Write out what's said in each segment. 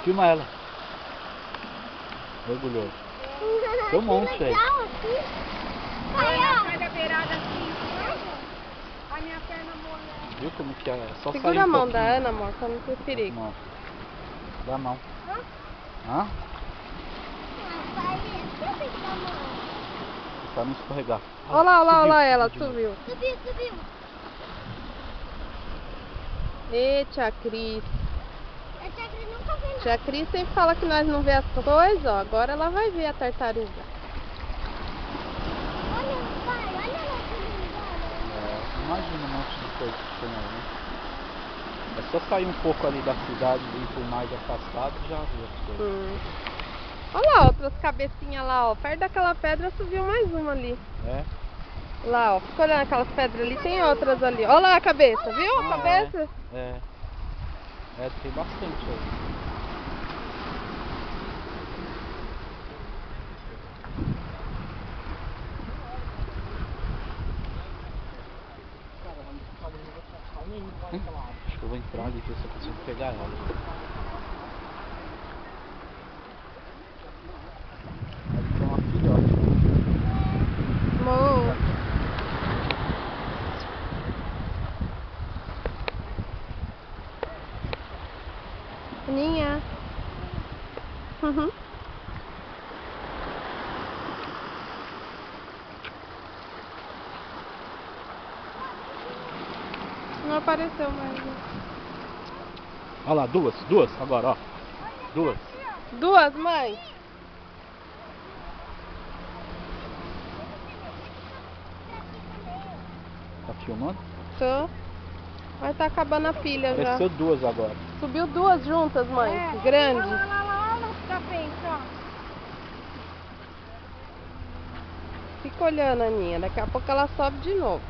Filma ela. Orgulhoso. Tem um monte aí. Sai da beirada assim. A minha perna molhada. Viu como que é? Só sair Segura um a mão pouquinho. da Ana, amor, pra não ter perigo. Mão. Dá a mão. Hã? Pra não escorregar. Olha lá, ela subiu. subiu. Ê, tia Cris. A tia Cris nunca vê nada. Tia Cris sempre fala que nós não vê as coisas, ó. Agora ela vai ver a tartaruga. Olha, pai, olha lá que linda. Imagina um monte de coisa que tem aí, né? É só sair um pouco ali da cidade, ir pro mais afastado e já vê as coisas. Olha lá, outras cabecinhas lá, ó. Perto daquela pedra subiu mais uma ali. É? Lá, ó. Fica olhando aquelas pedras ali, tem outras ali. Olha lá a cabeça, viu? A cabeça? Tem bastante aí. Acho que eu vou entrar ali e ver se eu consigo pegar ela. Ali tem uma filhote. Amor. Aninha. Não apareceu mais. Olha lá, duas agora, ó. Duas, mãe? Tá filmando? Tô. Mas tá acabando a pilha já. Apareceu duas agora. Subiu duas juntas, mãe. Grandes. Olha lá, da frente, ó. Fica olhando, Aninha. Daqui a pouco ela sobe de novo.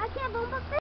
Aqui é bom pra